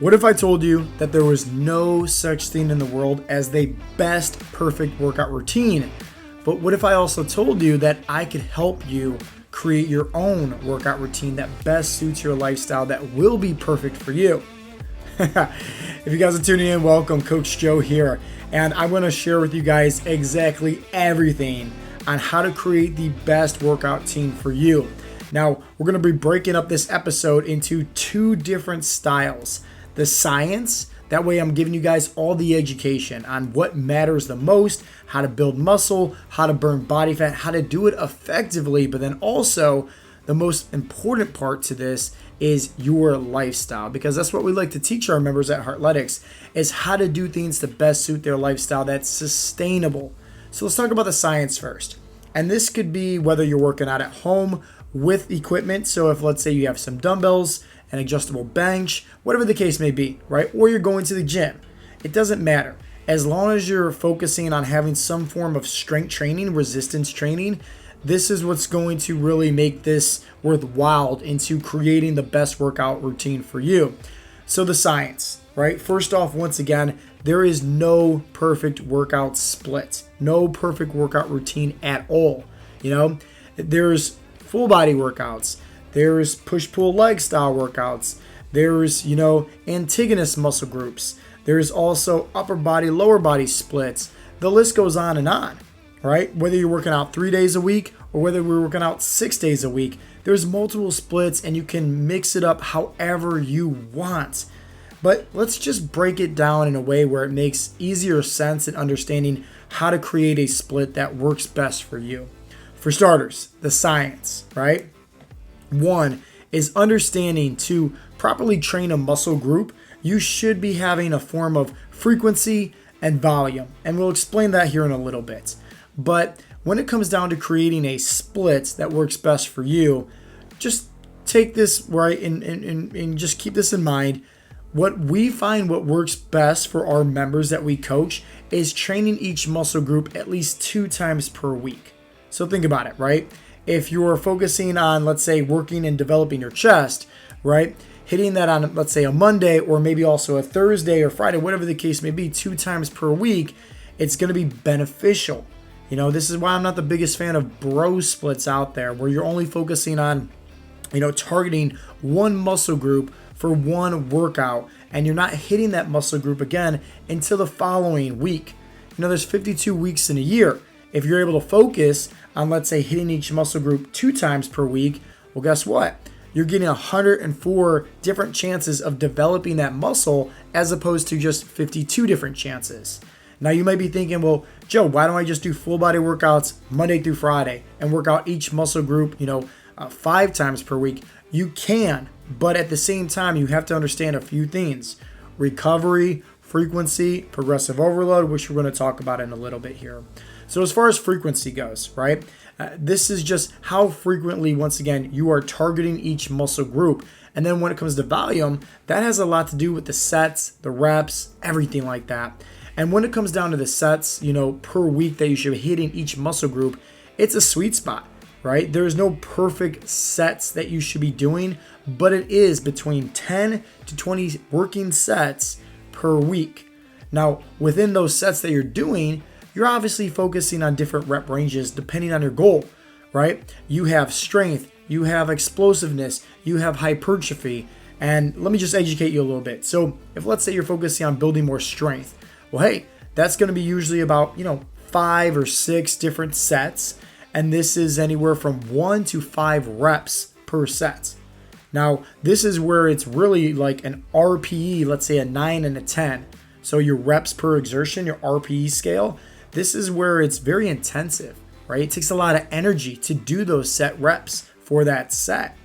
What if I told you that there was no such thing in the world as the best perfect workout routine? But what if I also told you that I could help you create your own workout routine that best suits your lifestyle that will be perfect for you? If you guys are tuning in, welcome. Coach Joe here. And I'm going to share with you guys exactly everything on how to create the best workout routine for you. Now, we're going to be breaking up this episode into two different styles. The science, that way I'm giving you guys all the education on what matters the most, how to build muscle, how to burn body fat, how to do it effectively, but then also the most important part to this is your lifestyle, because that's what we like to teach our members at Heartletics, is how to do things to best suit their lifestyle that's sustainable. So let's talk about the science first. And this could be whether you're working out at home with equipment. So if, let's say, you have some dumbbells, an adjustable bench, whatever the case may be, right? Or you're going to the gym. It doesn't matter. As long as you're focusing on having some form of strength training, resistance training, this is what's going to really make this worthwhile into creating the best workout routine for you. So the science, right? First off, once again, there is no perfect workout split, no perfect workout routine at all. There's full body workouts. There's push-pull leg style workouts. There's, antagonist muscle groups. There's also upper body, lower body splits. The list goes on, right? Whether you're working out 3 days a week or whether we're working out 6 days a week, there's multiple splits and you can mix it up however you want. But let's just break it down in a way where it makes easier sense in understanding how to create a split that works best for you. For starters, the science, right? One is understanding to properly train a muscle group, you should be having a form of frequency and volume. And we'll explain that here in a little bit. But when it comes down to creating a split that works best for you, just take this right and just keep this in mind. What we find what works best for our members that we coach is training each muscle group at least 2 times per week. So think about it, right? If you're focusing on, let's say, working and developing your chest, right? Hitting that on, let's say, a Monday or maybe also a Thursday or Friday, whatever the case may be, 2 times per week, it's going to be beneficial. This is why I'm not the biggest fan of bro splits out there, where you're only focusing on, targeting one muscle group for one workout, and you're not hitting that muscle group again until the following week. There's 52 weeks in a year. If you're able to focus on, let's say, hitting each muscle group 2 times per week, well, guess what? You're getting 104 different chances of developing that muscle as opposed to just 52 different chances. Now, you might be thinking, well, Joe, why don't I just do full body workouts Monday through Friday and work out each muscle group, 5 times per week? You can, but at the same time, you have to understand a few things. Recovery, frequency, progressive overload, which we're going to talk about in a little bit here. So as far as frequency goes, right, this is just how frequently, once again, you are targeting each muscle group. And then when it comes to volume, that has a lot to do with the sets, the reps, everything like that. And when it comes down to the sets, per week that you should be hitting each muscle group, it's a sweet spot, right? There's no perfect sets that you should be doing, but it is between 10 to 20 working sets per week. Now, within those sets that you're doing, you're obviously focusing on different rep ranges depending on your goal, right? You have strength, you have explosiveness, you have hypertrophy, and let me just educate you a little bit. So if, let's say, you're focusing on building more strength, well, hey, that's going to be usually about, 5 or 6 different sets, and this is anywhere from 1 to 5 reps per set. Now, this is where it's really like an RPE, let's say a 9 and a 10. So your reps per exertion, your RPE scale, this is where it's very intensive, right? It takes a lot of energy to do those set reps for that set.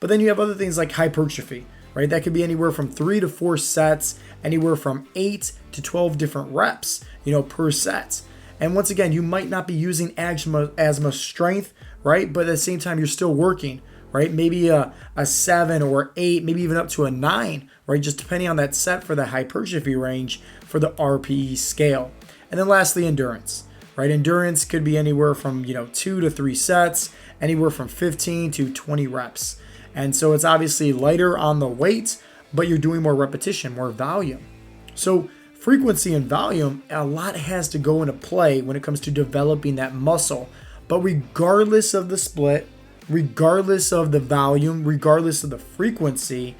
But then you have other things like hypertrophy, right? That could be anywhere from 3 to 4 sets, anywhere from 8 to 12 different reps, per set. And once again, you might not be using as much strength, right? But at the same time, you're still working, right? Maybe a 7 or 8, maybe even up to a 9, right? Just depending on that set for the hypertrophy range for the RPE scale. And then lastly, endurance, right? Endurance could be anywhere from, 2 to 3 sets, anywhere from 15 to 20 reps. And so it's obviously lighter on the weight, but you're doing more repetition, more volume. So frequency and volume, a lot has to go into play when it comes to developing that muscle. But regardless of the split, regardless of the volume, regardless of the frequency,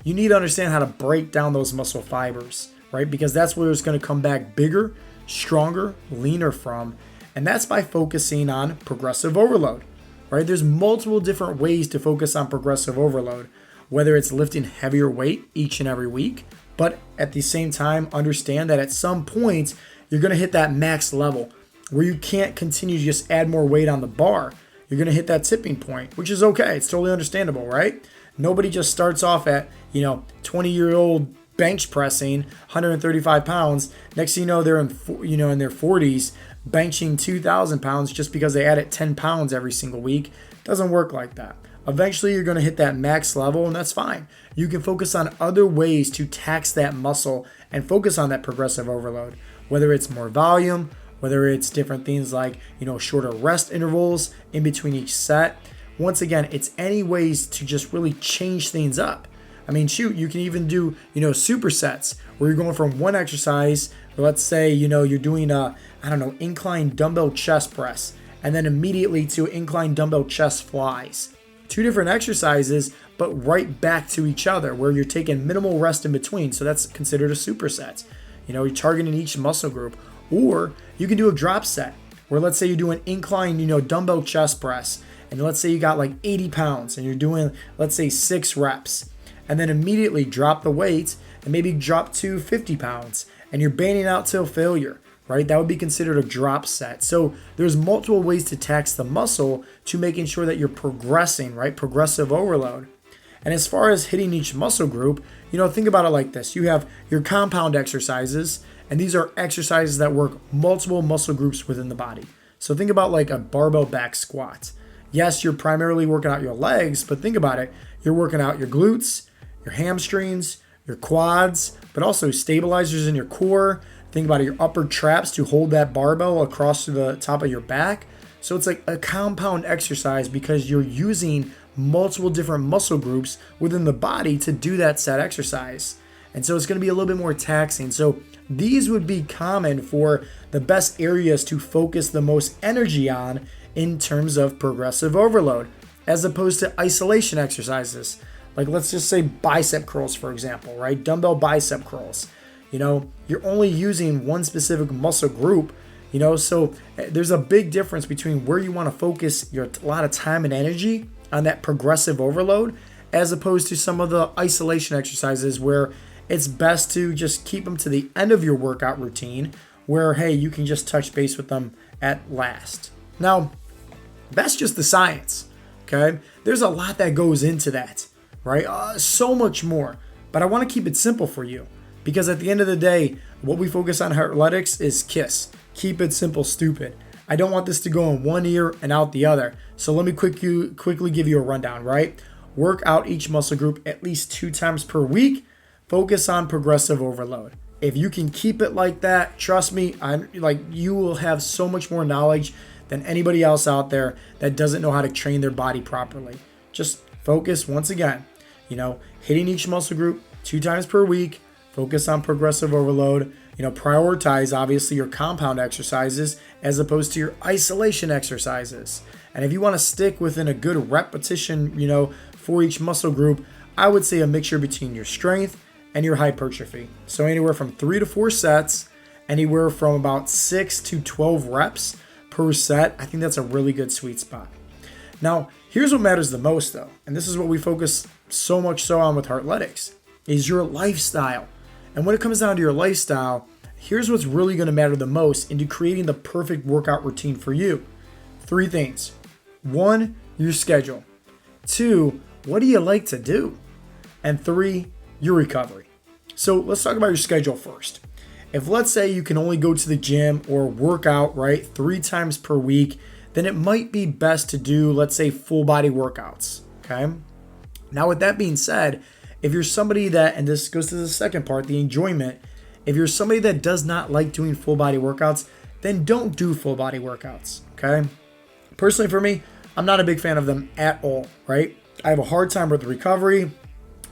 you need to understand how to break down those muscle fibers, right? Because that's where it's going to come back bigger, stronger, leaner from. And that's by focusing on progressive overload, right? There's multiple different ways to focus on progressive overload, whether it's lifting heavier weight each and every week, but at the same time, understand that at some point, you're going to hit that max level where you can't continue to just add more weight on the bar. You're going to hit that tipping point, which is okay. It's totally understandable, right? Nobody just starts off at, 20-year-old bench pressing 135 pounds. Next thing you know, they're in their 40s benching 2,000 pounds just because they added 10 pounds every single week. It doesn't work like that. Eventually, you're going to hit that max level, and that's fine. You can focus on other ways to tax that muscle and focus on that progressive overload, whether it's more volume, whether it's different things like, shorter rest intervals in between each set. Once again, it's any ways to just really change things up. I mean, shoot, you can even do, supersets where you're going from one exercise, let's say, you're doing incline dumbbell chest press, and then immediately to incline dumbbell chest flies. Two different exercises, but right back to each other where you're taking minimal rest in between. So that's considered a superset. You're targeting each muscle group. Or you can do a drop set where let's say you do an incline, dumbbell chest press. And let's say you got like 80 pounds and you're doing, let's say 6 reps. And then immediately drop the weight and maybe drop to 50 pounds. And you're banding out till failure, right? That would be considered a drop set. So there's multiple ways to tax the muscle to making sure that you're progressing, right? Progressive overload. And as far as hitting each muscle group, think about it like this. You have your compound exercises, and these are exercises that work multiple muscle groups within the body. So think about like a barbell back squat. Yes, you're primarily working out your legs, but think about it. You're working out your glutes, your hamstrings, your quads, but also stabilizers in your core. Think about your upper traps to hold that barbell across to the top of your back. So it's like a compound exercise because you're using multiple different muscle groups within the body to do that set exercise. And so it's going to be a little bit more taxing. So these would be common for the best areas to focus the most energy on in terms of progressive overload, as opposed to isolation exercises. Like let's just say bicep curls, for example, right? Dumbbell bicep curls. You're only using one specific muscle group, so there's a big difference between where you want to focus a lot of time and energy on that progressive overload, as opposed to some of the isolation exercises where it's best to just keep them to the end of your workout routine where, hey, you can just touch base with them at last. Now, that's just the science, okay? There's a lot that goes into that, right? So much more, but I want to keep it simple for you because at the end of the day, what we focus on Heartletics is KISS. Keep it simple, stupid. I don't want this to go in one ear and out the other. So let me quickly give you a rundown, right? Work out each muscle group at least 2 times per week. Focus on progressive overload. If you can keep it like that, trust me, you will have so much more knowledge than anybody else out there that doesn't know how to train their body properly. Just focus once again, hitting each muscle group 2 times per week. Focus on progressive overload. Prioritize obviously your compound exercises as opposed to your isolation exercises. And if you want to stick within a good repetition, for each muscle group, I would say a mixture between your strength and your hypertrophy. So anywhere from 3 to 4 sets, anywhere from about 6 to 12 reps per set. I think that's a really good sweet spot. Now, here's what matters the most though, and this is what we focus so much so on with Heartletics, is your lifestyle. And when it comes down to your lifestyle, here's what's really going to matter the most into creating the perfect workout routine for you. 3 things. 1, your schedule. 2, what do you like to do? And 3, your recovery. So let's talk about your schedule first. If let's say you can only go to the gym or work out, right, 3 times per week, then it might be best to do, let's say, full body workouts, okay? Now, with that being said, if you're somebody that, and this goes to the second part, the enjoyment, if you're somebody that does not like doing full body workouts, then don't do full body workouts, okay? Personally, for me, I'm not a big fan of them at all, right? I have a hard time with recovery.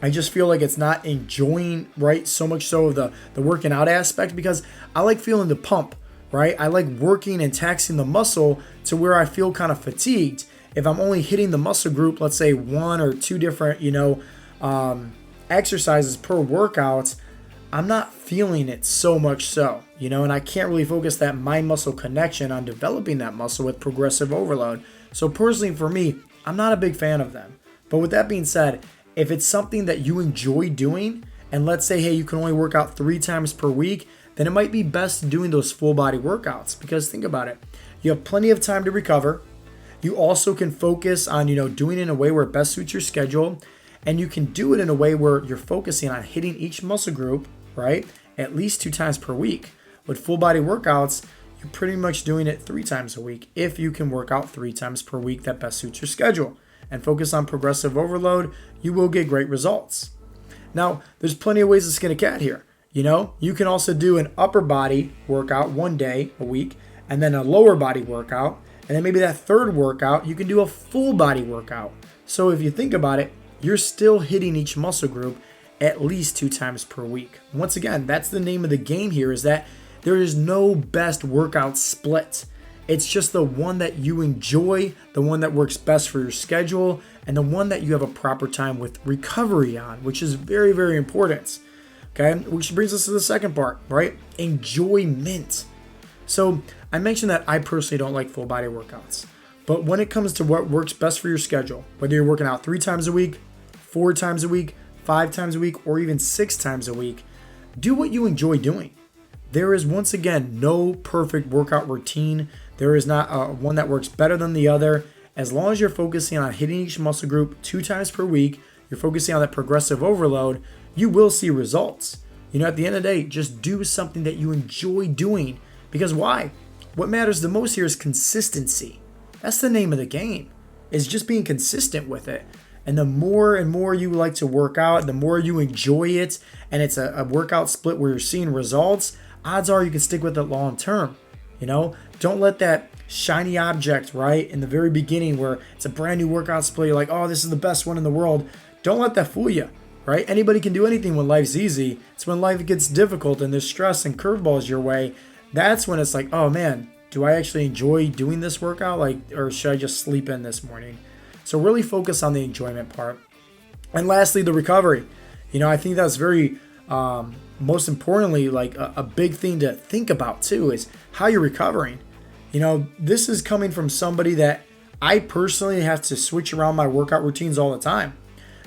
I just feel like it's not enjoying, right, so much so of the working out aspect, because I like feeling the pump, right? I like working and taxing the muscle to where I feel kind of fatigued. If I'm only hitting the muscle group, let's say 1 or 2 different, exercises per workout, I'm not feeling it so much so, and I can't really focus that mind muscle connection on developing that muscle with progressive overload. So personally for me, I'm not a big fan of them. But with that being said, if it's something that you enjoy doing, and let's say, hey, you can only work out 3 times per week, then it might be best doing those full body workouts, because think about it. You have plenty of time to recover. You also can focus on, doing it in a way where it best suits your schedule. And you can do it in a way where you're focusing on hitting each muscle group, right, at least 2 times per week. With full body workouts, you're pretty much doing it 3 times a week if you can work out 3 times per week that best suits your schedule. And focus on progressive overload, you will get great results. Now, there's plenty of ways to skin a cat here. You can also do an upper body workout 1 day a week, and then a lower body workout, and then maybe that third workout, you can do a full body workout. So if you think about it, you're still hitting each muscle group at least 2 times per week. Once again, that's the name of the game here, is that there is no best workout split. It's just the one that you enjoy, the one that works best for your schedule, and the one that you have a proper time with recovery on, which is very, very important. Okay, which brings us to the second part, right? Enjoyment. So I mentioned that I personally don't like full body workouts. But when it comes to what works best for your schedule, whether you're working out 3 times a week, 4 times a week, 5 times a week, or even 6 times a week, do what you enjoy doing. There is, once again, no perfect workout routine. There is not one that works better than the other. As long as you're focusing on hitting each muscle group 2 times per week, you're focusing on that progressive overload, you will see results. At the end of the day, just do something that you enjoy doing. Because why? What matters the most here is consistency. That's the name of the game, is just being consistent with it. And the more and more you like to work out, the more you enjoy it, and it's a workout split where you're seeing results, odds are you can stick with it long term. Don't let that shiny object, right, in the very beginning where it's a brand new workout split, you're like, oh, this is the best one in the world. Don't let that fool you, right? Anybody can do anything when life's easy. It's when life gets difficult and there's stress and curveballs your way. That's when it's like, oh man, do I actually enjoy doing this workout? Or should I just sleep in this morning? So really focus on the enjoyment part. And lastly, the recovery. I think that's very, most importantly, like a big thing to think about too, is how you're recovering. This is coming from somebody that I personally have to switch around my workout routines all the time.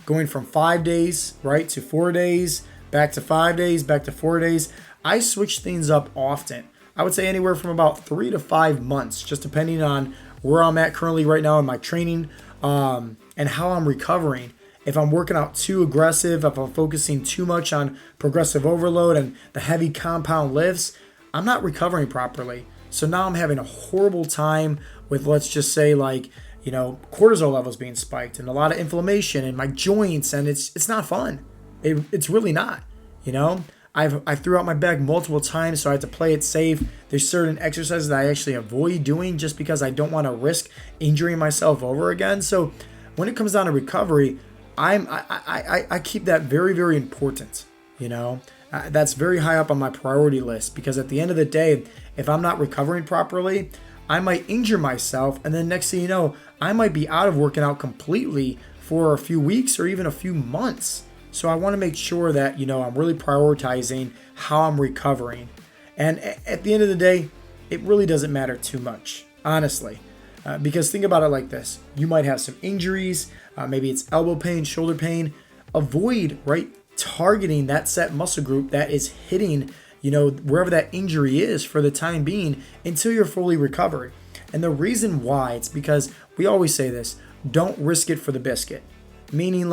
Going from 5 days, right, to 4 days, back to 5 days, back to 4 days. I switch things up often. I would say anywhere from about 3 to 5 months, just depending on where I'm at currently right now in my training, and how I'm recovering. If I'm working out too aggressive, if I'm focusing too much on progressive overload and the heavy compound lifts, I'm not recovering properly. So now I'm having a horrible time with, let's just say, cortisol levels being spiked and a lot of inflammation in my joints, and it's not fun. It's really not. I threw out my bag multiple times, so I had to play it safe. There's certain exercises that I actually avoid doing just because I don't want to risk injuring myself over again. So when it comes down to recovery, I keep that very, very important. That's very high up on my priority list, because at the end of the day, if I'm not recovering properly, I might injure myself, and then next thing you know, I might be out of working out completely for a few weeks or even a few months. So I want to make sure that, I'm really prioritizing how I'm recovering. And at the end of the day, it really doesn't matter too much, honestly. Because think about it like this. You might have some injuries, maybe it's elbow pain, shoulder pain. Avoid, right, targeting that set muscle group that is hitting, wherever that injury is for the time being until you're fully recovered. And the reason why, it's because we always say this, don't risk it for the biscuit. Meaning,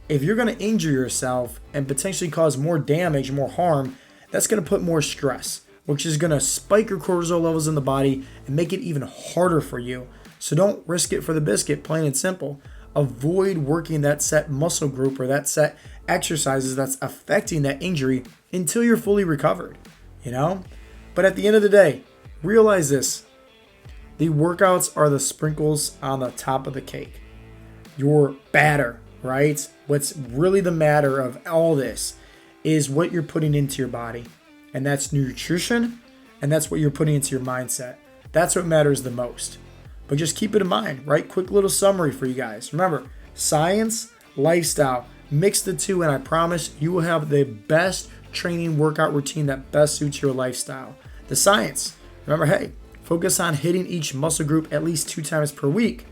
if you're going to injure yourself and potentially cause more damage, more harm, that's going to put more stress, which is going to spike your cortisol levels in the body and make it even harder for you. So don't risk it for the biscuit, plain and simple. Avoid working that set muscle group or that set exercises that's affecting that injury until you're fully recovered, But at the end of the day, realize this. The workouts are the sprinkles on the top of the cake. Your batter, right? What's really the matter of all this is what you're putting into your body. And that's nutrition, and that's what you're putting into your mindset. That's what matters the most. But just keep it in mind, right? Quick little summary for you guys. Remember, science, lifestyle, mix the two, and I promise you will have the best training workout routine that best suits your lifestyle. The science, remember, hey, focus on hitting each muscle group at least 2 times per week.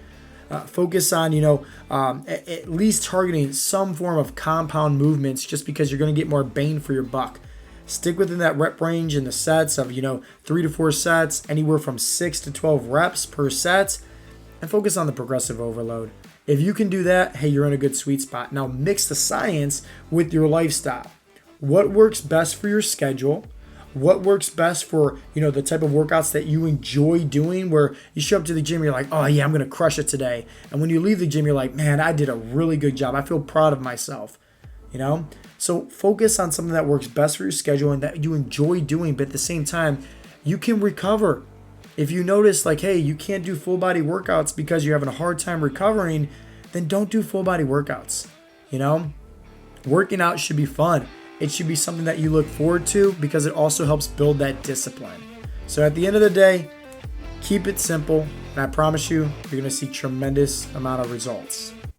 Focus on, at least targeting some form of compound movements just because you're going to get more bang for your buck. Stick within that rep range in the sets of, 3 to 4 sets, anywhere from 6 to 12 reps per set, and focus on the progressive overload. If you can do that, hey, you're in a good sweet spot. Now mix the science with your lifestyle. What works best for your schedule? What works best for, the type of workouts that you enjoy doing, where you show up to the gym, you're like, oh yeah, I'm going to crush it today. And when you leave the gym, you're like, man, I did a really good job. I feel proud of myself, So focus on something that works best for your schedule and that you enjoy doing, but at the same time, you can recover. If you notice like, hey, you can't do full body workouts because you're having a hard time recovering, then don't do full body workouts. Working out should be fun. It should be something that you look forward to because it also helps build that discipline. So at the end of the day, keep it simple, and I promise you, you're going to see tremendous amount of results.